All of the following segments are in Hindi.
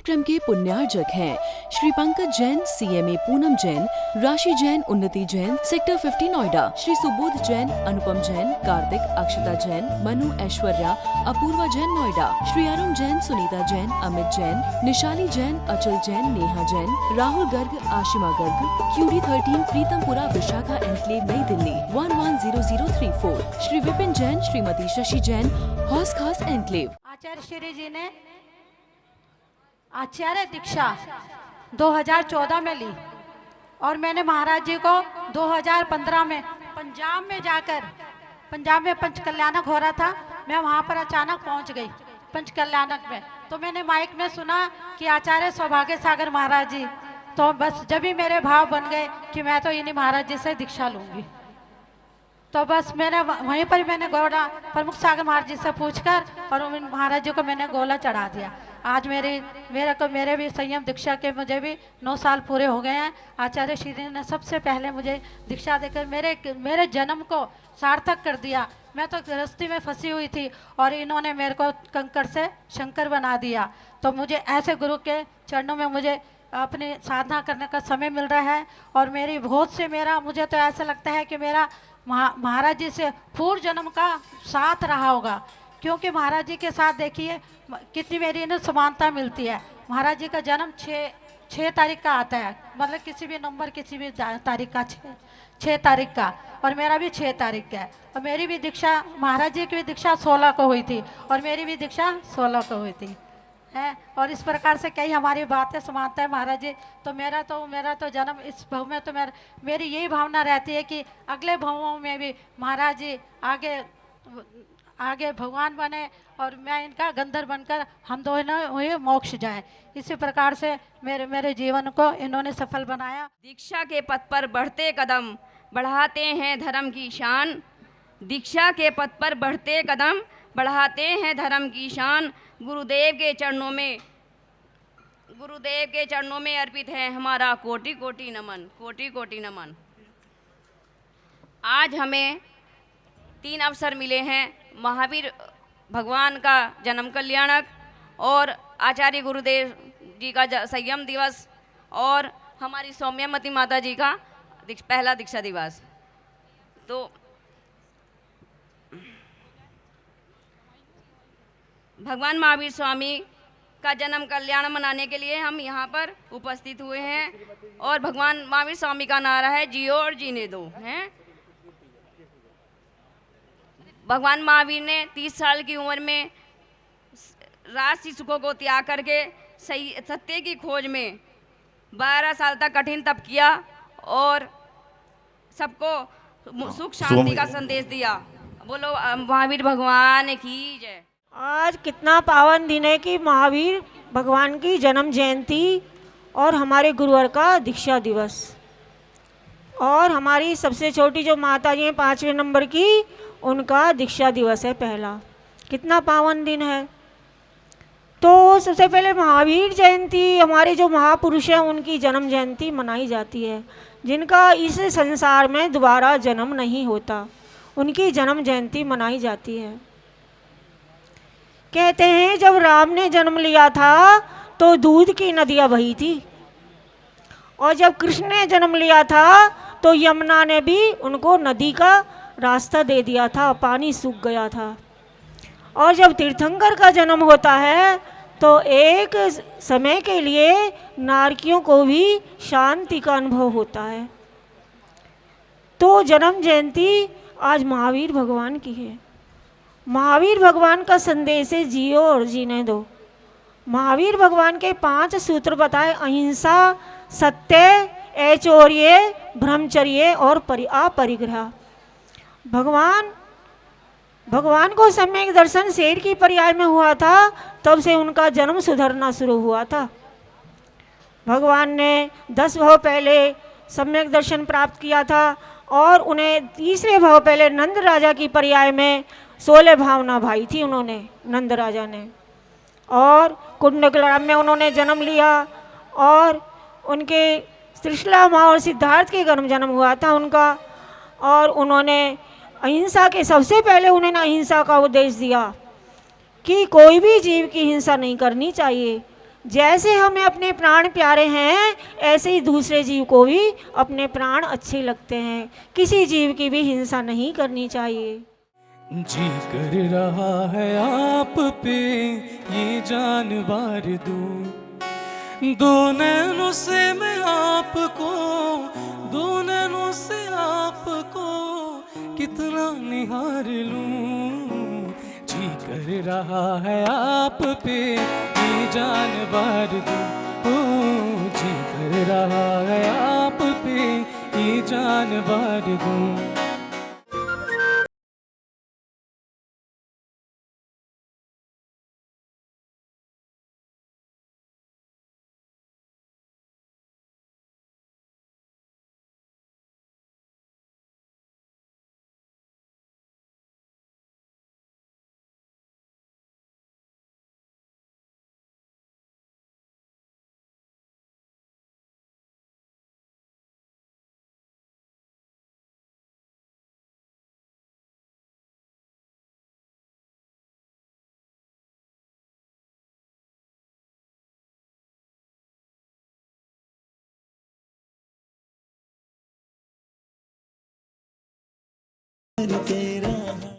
कार्यक्रम के पुण्यार्जक हैं श्री पंकज जैन, CMA पूनम जैन, राशि जैन, उन्नति जैन, सेक्टर 50 नोएडा, श्री सुबोध जैन, अनुपम जैन, कार्तिक, अक्षता जैन, मनु, ऐश्वर्या, अपूर्वा जैन नोएडा, श्री अरुण जैन, सुनीता जैन, अमित जैन, निशाली जैन, अचल जैन, नेहा जैन, राहुल गर्ग, आशिमा गर्ग, QD13 प्रीतमपुरा विशाखा एनक्लेव नई दिल्ली 110034, श्री विपिन जैन, श्रीमती शशि जैन, हौस खास एनक्लेव। आचार्य श्री जी ने आचार्य दीक्षा 2014 में ली और मैंने महाराज जी को 2015 में पंजाब में पंचकल्याणक हो रहा था। मैं वहाँ पर अचानक पहुँच गई पंचकल्याणक में, तो मैंने माइक में सुना कि आचार्य सौभाग्य सागर महाराज जी, तो बस जब भी मेरे भाव बन गए कि मैं तो इन्हीं महाराज जी से दीक्षा लूँगी। तो बस मैंने वहीं पर मैंने गोला प्रमुख सागर महाराज जी से पूछकर और उन महाराज जी को मैंने गोला चढ़ा दिया। आज मेरे भी संयम दीक्षा के मुझे भी 9 साल पूरे हो गए हैं। आचार्य श्री ने सबसे पहले मुझे दीक्षा देकर मेरे जन्म को सार्थक कर दिया। मैं तो गृहस्थी में फंसी हुई थी और इन्होंने मेरे को कंकड़ से शंकर बना दिया। तो मुझे ऐसे गुरु के चरणों में मुझे अपनी साधना करने का समय मिल रहा है और मुझे तो ऐसा लगता है कि मेरा महाराज जी से पूर्व जन्म का साथ रहा होगा, क्योंकि महाराज जी के साथ देखिए कितनी मेरी इन्हें समानता मिलती है। महाराज जी का जन्म 6 तारीख का आता है, मतलब किसी भी नंबर किसी भी तारीख का 6 तारीख का, और मेरा भी 6 तारीख का है। और मेरी भी दीक्षा महाराज जी की भी दीक्षा 16 को हुई थी और मेरी भी दीक्षा 16 को हुई थी है। और इस प्रकार से कई हमारी बातें समानता है महाराज जी। तो मेरा तो जन्म इस भव में तो मेरी यही भावना रहती है कि अगले भवों में भी महाराज जी आगे भगवान बने और मैं इनका गंधर्व बनकर हम दोनों हुए मोक्ष जाए। इसी प्रकार से मेरे जीवन को इन्होंने सफल बनाया। दीक्षा के पथ पर बढ़ते कदम बढ़ाते हैं धर्म की शान। दीक्षा के पथ पर बढ़ते कदम बढ़ाते हैं धर्म की शान। गुरुदेव के चरणों में अर्पित है हमारा कोटि कोटि नमन, कोटि कोटि नमन। आज हमें 3 अवसर मिले हैं, महावीर भगवान का जन्म कल्याणक और आचार्य गुरुदेव जी का संयम दिवस और हमारी सौम्यमती माता जी का पहला दीक्षा दिवस। तो भगवान महावीर स्वामी का जन्म कल्याण मनाने के लिए हम यहाँ पर उपस्थित हुए हैं और भगवान महावीर स्वामी का नारा है जियो और जीने दो हैं। भगवान महावीर ने 30 साल की उम्र में राजसी सुखों को त्याग करके सही सत्य की खोज में 12 साल तक कठिन तप किया और सबको सुख शांति का संदेश दिया। बोलो महावीर भगवान की जय। आज कितना पावन दिन है कि महावीर भगवान की जन्म जयंती और हमारे गुरुवर का दीक्षा दिवस, और हमारी सबसे छोटी जो माता जी हैं 5वें नंबर की, उनका दीक्षा दिवस है पहला। कितना पावन दिन है। तो सबसे पहले महावीर जयंती, हमारे जो महापुरुष हैं उनकी जन्म जयंती मनाई जाती है, जिनका इस संसार में दोबारा जन्म नहीं होता, उनकी जन्म जयंती मनाई जाती है। कहते हैं जब राम ने जन्म लिया था तो दूध की नदियाँ बही थी, और जब कृष्ण ने जन्म लिया था तो यमुना ने भी उनको नदी का रास्ता दे दिया था, पानी सूख गया था। और जब तीर्थंकर का जन्म होता है तो एक समय के लिए नारकियों को भी शांति का अनुभव होता है। तो जन्म जयंती आज महावीर भगवान की है। महावीर भगवान का संदेश है जियो और जीने दो। महावीर भगवान के 5 सूत्र बताए, अहिंसा, सत्य, ऐश्वर्य, ब्रह्मचर्य और अपरिग्रह। भगवान को सम्यक दर्शन शेर की पर्याय में हुआ था, तब से उनका जन्म सुधरना शुरू हुआ था। भगवान ने 10 भाव पहले सम्यक दर्शन प्राप्त किया था और उन्हें 3रे भाव पहले नंद राजा की पर्याय में 16 भावना भाई थी उन्होंने, नंद राजा ने। और कुंडग्राम में उन्होंने जन्म लिया और उनके त्रिशला माँ और सिद्धार्थ के जन्म हुआ था उनका। और उन्होंने अहिंसा के सबसे पहले उन्होंने अहिंसा का उपदेश दिया कि कोई भी जीव की हिंसा नहीं करनी चाहिए। जैसे हमें अपने प्राण प्यारे हैं, ऐसे ही दूसरे जीव को भी अपने प्राण अच्छे लगते हैं। किसी जीव की भी हिंसा नहीं करनी चाहिए। जी कर रहा है आप पे ये जान वार दूं, दो नैनों से मैं आपको, दो नैनों से आपको कितना निहार लूं। जी कर रहा है आप पे ये जान वार दूं, ओ जी कर रहा है आप पे ये जान वार दूं।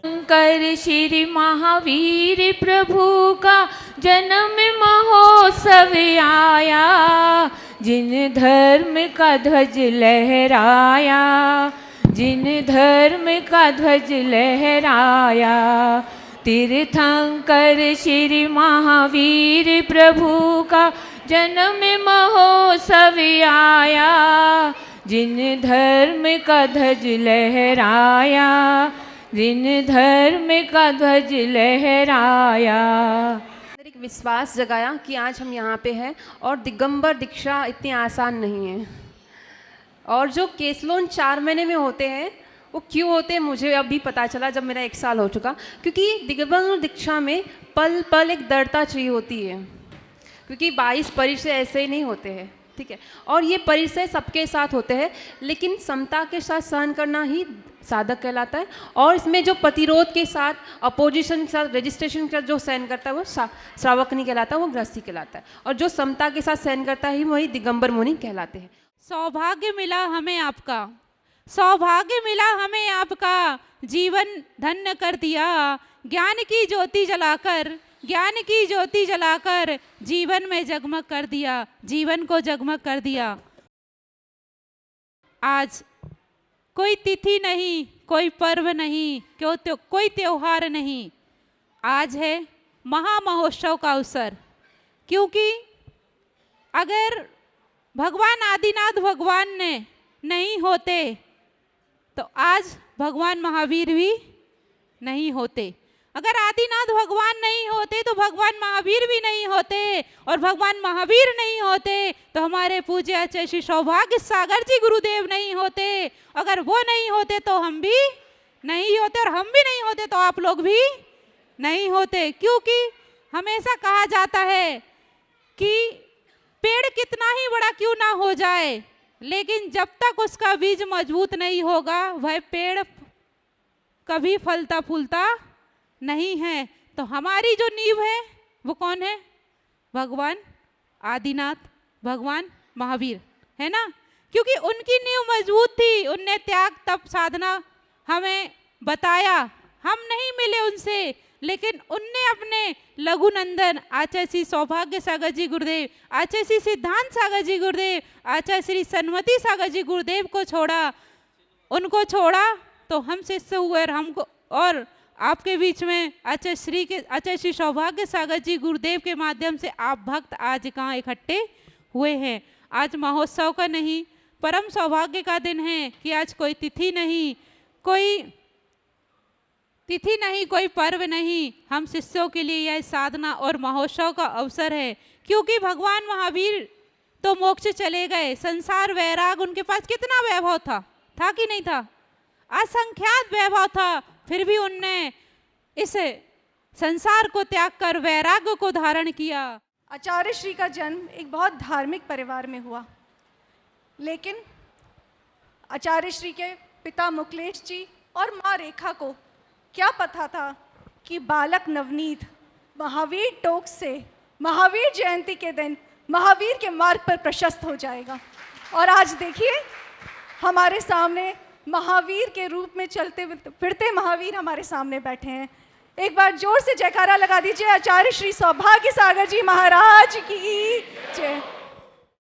शंकर श्री महावीर प्रभु का जन्म महोत्सव आया, जिन धर्म का ध्वज लहराया, जिन धर्म का ध्वज लहराया। तीर्थंकर श्री महावीर प्रभु का जन्म महोत्सव आया, जिन धर्म का ध्वज लहराया, जिन धर्म का ध्वज लहराया। एक विश्वास जगाया कि आज हम यहाँ पे हैं और दिगंबर दीक्षा इतनी आसान नहीं है। और जो केसलोन 4 महीने में होते हैं वो क्यों होते हैं मुझे अभी पता चला जब मेरा 1 साल हो चुका, क्योंकि दिगंबर दीक्षा में पल पल एक दृढ़ता चाहिए होती है, क्योंकि 22 परिचय ऐसे ही नहीं होते हैं, ठीक है। और ये परिचय सबके साथ होते हैं, लेकिन समता के साथ सहन करना ही साधक कहलाता है। और इसमें जो प्रतिरोध के साथ, अपोजिशन के साथ, रजिस्ट्रेशन के साथ जो सहन करता है वो श्रावक नहीं कहलाता, वो गृहस्थी कहलाता है। और जो समता के साथ सहन करता है वही दिगंबर मुनि कहलाते हैं। सौभाग्य मिला हमें आपका, सौभाग्य मिला हमें आपका, जीवन धन्य कर दिया। ज्ञान की ज्योति जलाकर, ज्ञान की ज्योति जलाकर जीवन में जगमग कर दिया, जीवन को जगमग कर दिया। आज कोई तिथि नहीं, कोई पर्व नहीं, कोई त्योहार नहीं, आज है महामहोत्सव का अवसर। क्योंकि अगर भगवान आदिनाथ भगवान ने नहीं होते तो आज भगवान महावीर भी नहीं होते। अगर आदिनाथ भगवान नहीं होते तो भगवान महावीर भी नहीं होते, और भगवान महावीर नहीं होते तो हमारे पूज्य आचार्य श्री सौभाग्य सागर जी गुरुदेव नहीं होते। अगर वो नहीं होते तो हम भी नहीं होते, और हम भी नहीं होते तो आप लोग भी नहीं होते। क्योंकि हमेशा कहा जाता है कि पेड़ कितना ही बड़ा क्यों ना हो जाए, लेकिन जब तक उसका बीज मजबूत नहीं होगा वह पेड़ कभी फलता फूलता नहीं है। तो हमारी जो नींव है वो कौन है? भगवान आदिनाथ, भगवान महावीर, है ना। क्योंकि उनकी नींव मजबूत थी, उनने त्याग तप साधना हमें बताया। हम नहीं मिले उनसे, लेकिन उनने अपने लघु नंदन आचार्य श्री सौभाग्य सागर जी गुरुदेव, आचार्य श्री सिद्धांत सागर जी गुरुदेव, आचार्य श्री सन्मति सागर जी गुरुदेव को छोड़ा। उनको छोड़ा तो हम शिष्य हुए, और हमको और आपके बीच में आचार्य श्री सौभाग्य सागर जी गुरुदेव के माध्यम से आप भक्त आज कहाँ इकट्ठे हुए हैं। आज महोत्सव का नहीं, परम सौभाग्य का दिन है कि आज कोई तिथि नहीं, कोई पर्व नहीं, हम शिष्यों के लिए यह साधना और महोत्सव का अवसर है। क्योंकि भगवान महावीर तो मोक्ष चले गए, संसार वैराग उनके पास कितना वैभव था कि नहीं था? असंख्यात वैभव था, फिर भी उनने इस संसार को त्याग कर वैराग्य को धारण किया। आचार्य श्री का जन्म एक बहुत धार्मिक परिवार में हुआ, लेकिन आचार्य श्री के पिता मुकलेश जी और माँ रेखा को क्या पता था कि बालक नवनीत महावीर टोक से महावीर जयंती के दिन महावीर के मार्ग पर प्रशस्त हो जाएगा। और आज देखिए हमारे सामने महावीर के रूप में चलते फिरते महावीर हमारे सामने बैठे हैं। एक बार जोर से जयकारा लगा दीजिए आचार्य श्री सौभाग्य सागर जी महाराज की जय।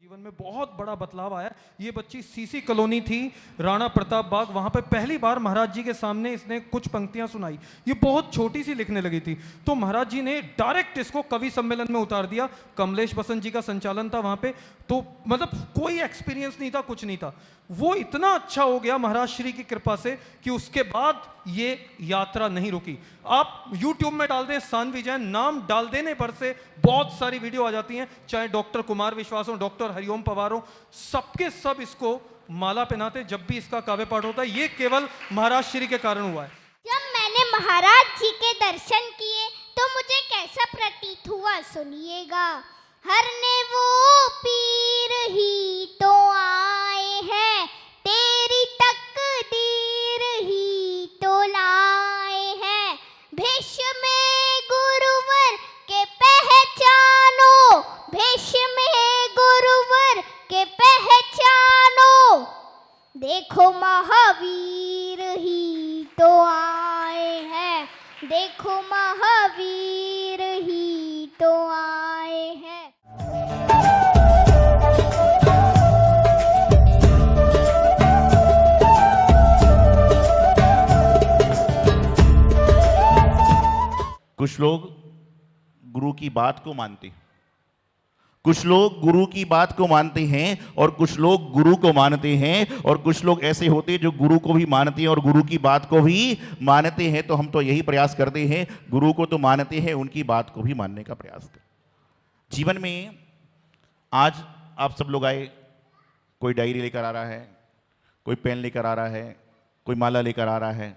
जीवन में बहुत बड़ा बदलाव आया। ये बच्ची सीसी कॉलोनी थी, राणा प्रताप बाग, वहां पे पहली बार महाराज जी के सामने इसने कुछ पंक्तियां सुनाई। ये बहुत छोटी सी लिखने लगी थी, तो महाराज जी ने डायरेक्ट इसको कवि सम्मेलन में उतार दिया। कमलेश बसंत जी का संचालन था वहां पे, तो मतलब कोई एक्सपीरियंस नहीं था, कुछ नहीं था। वो इतना अच्छा हो गया महाराज श्री की कृपा से कि उसके बाद ये यात्रा नहीं रुकी। आप YouTube में डाल दें सान्वी जैन, नाम डाल देने पर से बहुत सारी वीडियो आ जाती हैं, चाहे डॉक्टर कुमार विश्वास हो, डॉक्टर हरिओम पवार हो, सबके सब इसको माला पहनाते जब भी इसका काव्य पाठ होता है। ये केवल महाराज श्री के कारण हुआ है। जब मैंने महाराज जी के दर्शन किए तो मुझे कैसा प्रतीत हुआ सुनिएगा। हरने वो पीर ही तो आए हैं, तेरी तकदीर ही तो लाए हैं। भेष में गुरुवर के पहचानो, भेष में गुरुवर के पहचानो। देखो महावीर ही तो आए हैं, देखो महावीर ही तो आए हैं। कुछ लोग गुरु की बात को मानते, कुछ लोग गुरु की बात को मानते हैं और कुछ लोग गुरु को मानते हैं, और कुछ लोग ऐसे होते हैं जो गुरु को भी मानते हैं और गुरु की बात को भी मानते हैं। तो हम तो यही प्रयास करते हैं, गुरु को तो मानते हैं, उनकी बात को भी मानने का प्रयास करें। जीवन में आज आप सब लोग आए, कोई डायरी लेकर आ रहा है, कोई पेन लेकर आ रहा है, कोई माला लेकर आ रहा है,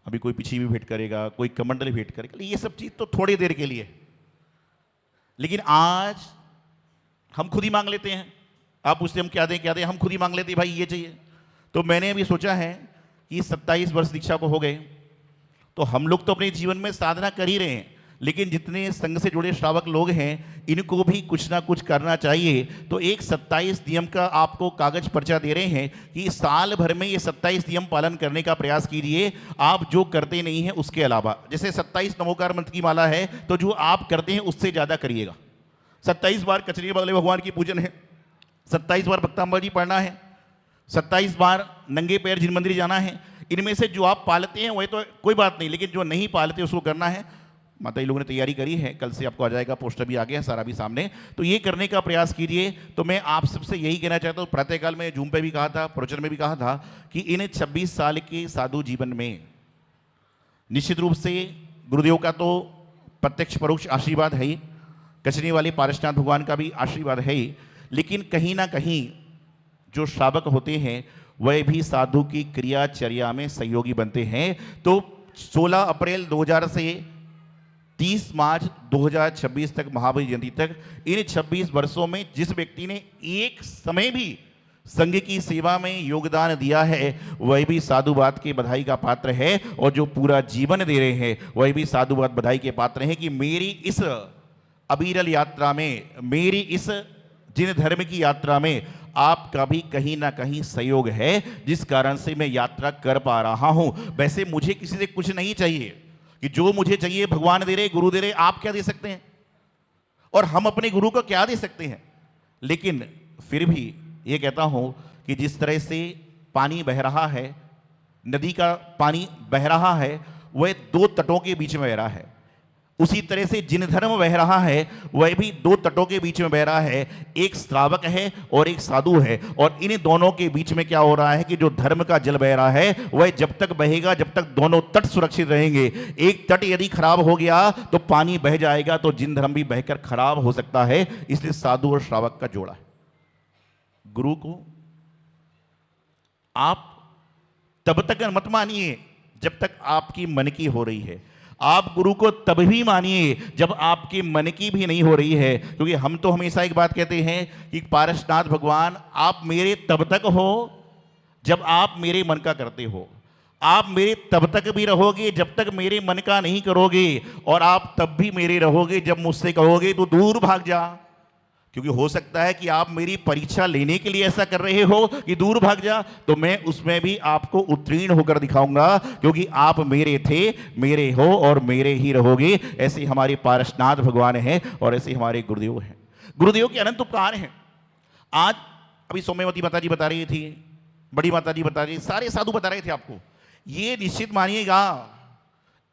अभी कोई पीछे भी भेंट करेगा, कोई कमंडल भेंट करेगा। ये सब चीज़ तो थोड़ी देर के लिए, लेकिन आज हम खुद ही मांग लेते हैं। आप पूछते हम क्या दें क्या दें, हम खुद ही मांग लेते हैं भाई ये चाहिए। तो मैंने अभी सोचा है कि 27 वर्ष दीक्षा को हो गए, तो हम लोग तो अपने जीवन में साधना कर ही रहे हैं, लेकिन जितने संघ से जुड़े श्रावक लोग हैं इनको भी कुछ ना कुछ करना चाहिए। तो एक 27 नियम का आपको कागज पर्चा दे रहे हैं कि साल भर में ये 27 नियम पालन करने का प्रयास कीजिए, आप जो करते नहीं हैं उसके अलावा। जैसे 27 नमोकार मंत्र की माला है, तो जो आप करते हैं उससे ज़्यादा करिएगा। 27 बार कचरी वाले भगवान की पूजन है, 27 बार भक्तांबर जी पढ़ना है, 27 बार नंगे पैर जिन मंदिर जाना है। इनमें से जो आप पालते हैं वही तो कोई बात नहीं, लेकिन जो नहीं पालते उसको करना है। माता जी लोगों ने तैयारी करी है, कल से आपको आ जाएगा, पोस्टर भी आ गया सारा भी सामने। तो ये करने का प्रयास कीजिए। तो मैं आप सबसे यही कहना चाहता हूँ, प्रातःकाल में जूम पे भी कहा था, प्रवचन में भी कहा था कि इन 26 साल के साधु जीवन में निश्चित रूप से गुरुदेव का तो प्रत्यक्ष परोक्ष आशीर्वाद है ही, कचनी वाले पारसनाथ भगवान का भी आशीर्वाद है ही, लेकिन कहीं ना कहीं जो श्रावक होते हैं वह भी साधु की क्रियाचर्या में सहयोगी बनते हैं। तो 16 अप्रैल 2000 से 30 मार्च 2026 तक, महावीर जयंती तक, इन 26 वर्षों में जिस व्यक्ति ने एक समय भी संघ की सेवा में योगदान दिया है वह भी साधुवाद के बधाई का पात्र है, और जो पूरा जीवन दे रहे हैं वह भी साधुवाद बधाई के पात्र हैं कि मेरी इस अविरल यात्रा में, मेरी इस जिन धर्म की यात्रा में आपका भी कहीं ना कहीं सहयोग है, जिस कारण से मैं यात्रा कर पा रहा हूं। वैसे मुझे किसी से कुछ नहीं चाहिए, कि जो मुझे चाहिए भगवान दे रहे, गुरु दे रहे, आप क्या दे सकते हैं और हम अपने गुरु को क्या दे सकते हैं। लेकिन फिर भी ये कहता हूं कि जिस तरह से पानी बह रहा है, नदी का पानी बह रहा है, वह 2 तटों के बीच में बह रहा है, उसी तरह से जिन धर्म बह रहा है वह भी 2 तटों के बीच में बह रहा है। एक श्रावक है और एक साधु है, और इन दोनों के बीच में क्या हो रहा है कि जो धर्म का जल बह रहा है वह जब तक बहेगा जब तक दोनों तट सुरक्षित रहेंगे। एक तट यदि खराब हो गया तो पानी बह जाएगा, तो जिन धर्म भी बहकर खराब हो सकता है। इसलिए साधु और श्रावक का जोड़ा है। गुरु को आप तब तक मत मानिए जब तक आपकी मन की हो रही है, आप गुरु को तब भी मानिए जब आपके मन की भी नहीं हो रही है। क्योंकि हम तो हमेशा एक बात कहते हैं कि पारसनाथ भगवान आप मेरे तब तक हो जब आप मेरे मन का करते हो। आप मेरे तब तक भी रहोगे जब तक मेरे मन का नहीं करोगे, और आप तब भी मेरे रहोगे जब मुझसे कहोगे तो दूर भाग जा। क्योंकि हो सकता है कि आप मेरी परीक्षा लेने के लिए ऐसा कर रहे हो कि दूर भाग जा, तो मैं उसमें भी आपको उत्तीर्ण होकर दिखाऊंगा, क्योंकि आप मेरे थे, मेरे हो और मेरे ही रहोगे। ऐसे हमारे पारसनाथ भगवान हैं और ऐसे हमारे गुरुदेव हैं। गुरुदेव के अनंत उपकार हैं। आज अभी सौम्यवती माता जी बता रही थी, बड़ी माता जी बता रही, सारे साधु बता रहे थे आपको। ये निश्चित मानिएगा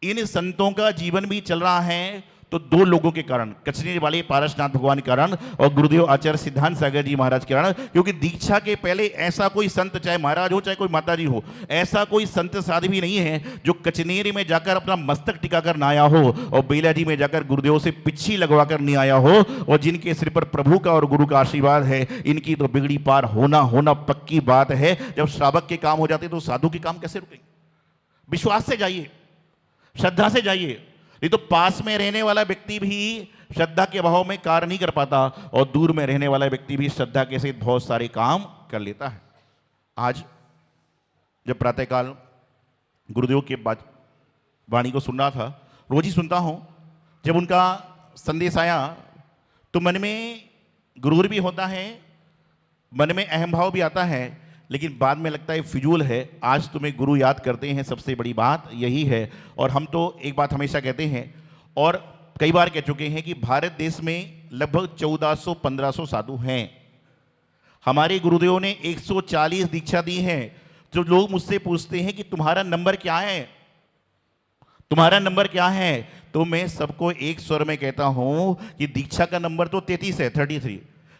इन संतों का जीवन भी चल रहा है तो दो लोगों के कारण, कचनेर वाले पारसनाथ भगवान के कारण और गुरुदेव आचार्य सिद्धांत सागर जी महाराज के कारण। क्योंकि दीक्षा के पहले ऐसा कोई संत, चाहे महाराज हो चाहे कोई माता जी हो, ऐसा कोई संत साधु भी नहीं है जो कचनेर में जाकर अपना मस्तक टिकाकर ना आया हो और बेला जी में जाकर गुरुदेव से पिच्छी लगवाकर नहीं आया हो। और जिनके सिर पर प्रभु का और गुरु का आशीर्वाद है, इनकी तो बिगड़ी पार होना पक्की बात है। जब श्रावक के काम हो जाते तो साधु के काम कैसे रुकेंगे? विश्वास से जाइए, श्रद्धा से जाइए, नहीं तो पास में रहने वाला व्यक्ति भी श्रद्धा के अभाव में कार्य नहीं कर पाता और दूर में रहने वाला व्यक्ति भी श्रद्धा के साथ बहुत सारे काम कर लेता है। आज जब प्रातःकाल गुरुदेव के वाणी को सुन रहा था, रोज ही सुनता हूं, जब उनका संदेश आया तो मन में गुरूर भी होता है, मन में अहम भाव भी आता है, लेकिन बाद में लगता है फिजूल है। आज तुम्हें गुरु याद करते हैं, सबसे बड़ी बात यही है। और हम तो एक बात हमेशा कहते हैं और कई बार कह चुके हैं कि भारत देश में लगभग 1400-1500 साधु हैं। हमारे गुरुदेव ने 140 दीक्षा दी है। जो लोग मुझसे पूछते हैं कि तुम्हारा नंबर क्या है, तुम्हारा नंबर क्या है, तो मैं सबको एक स्वर में कहता हूं कि दीक्षा का नंबर तो 33 है, 33।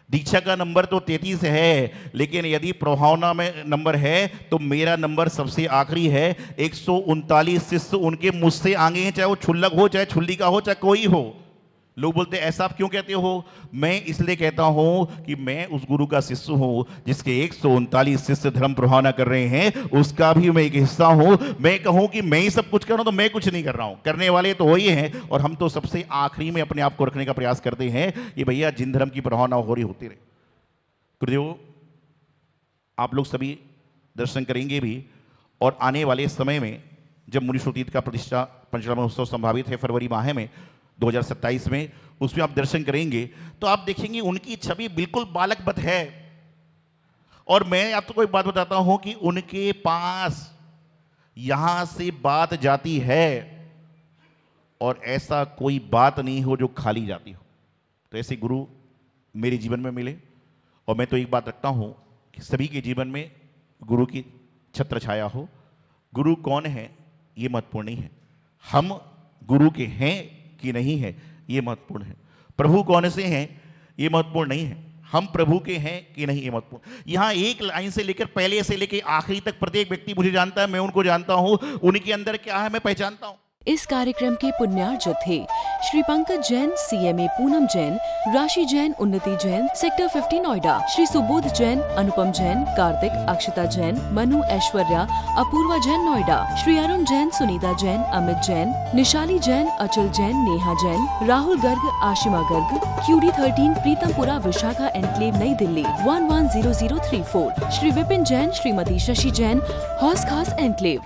दीक्षा का नंबर तो 33 है, लेकिन यदि प्रभावना में नंबर है तो मेरा नंबर सबसे आखिरी है। 139 शिष्य उनके मुझसे आगे हैं, चाहे वो छुल्लक हो, चाहे छुल्ली का हो, चाहे कोई हो। लोग बोलते हैं ऐसा आप क्यों कहते हो? मैं इसलिए कहता हूं कि मैं उस गुरु का शिष्य हूं जिसके 139 शिष्य धर्म प्रभावना कर रहे हैं, उसका भी मैं एक हिस्सा हूं। मैं कहूं कि मैं ही सब कुछ कर रहा हूं तो मैं कुछ नहीं कर रहा हूं, करने वाले तो वही हैं। और हम तो सबसे आखिरी में अपने आप को रखने का प्रयास करते हैं कि भैया जिन धर्म की प्रभावना हो रही होती रहे। गुरुदेव आप लोग सभी दर्शन करेंगे भी, और आने वाले समय में जब मुनिश्रोतीर्थ का प्रतिष्ठा पंचकला महोत्सव संभावित है फरवरी माह में 2027 में, उसमें आप दर्शन करेंगे तो आप देखेंगे उनकी छवि बिल्कुल बालकवत है। और मैं आपको कोई बात बताता हूं कि उनके पास यहां से बात जाती है और ऐसा कोई बात नहीं हो जो खाली जाती हो। तो ऐसे गुरु मेरे जीवन में मिले। और मैं तो एक बात रखता हूं कि सभी के जीवन में गुरु की छत्र छाया हो। गुरु कौन है ये महत्वपूर्ण नहीं है, हम गुरु के हैं कि नहीं है ये महत्वपूर्ण है। प्रभु कौन से हैं ये महत्वपूर्ण नहीं है, हम प्रभु के हैं कि नहीं ये महत्वपूर्ण। यहां एक लाइन से लेकर पहले से लेकर आखिरी तक प्रत्येक व्यक्ति मुझे जानता है, मैं उनको जानता हूं, उनके अंदर क्या है मैं पहचानता हूं। इस कार्यक्रम के पुण्यार्जक थे श्री पंकज जैन, CMA पूनम जैन, राशि जैन, उन्नति जैन, सेक्टर 50 नोएडा, श्री सुबोध जैन, अनुपम जैन, कार्तिक, अक्षता जैन, मनु, ऐश्वर्या, अपूर्वा जैन नोएडा, श्री अरुण जैन, सुनीता जैन, अमित जैन, निशाली जैन, अचल जैन, नेहा जैन, राहुल गर्ग, आशिमा गर्ग, QD 13 प्रीतमपुरा विशाखा एनक्लेव नई दिल्ली 110034, श्री विपिन जैन, श्रीमती शशि जैन, हौस खास एनक्लेव।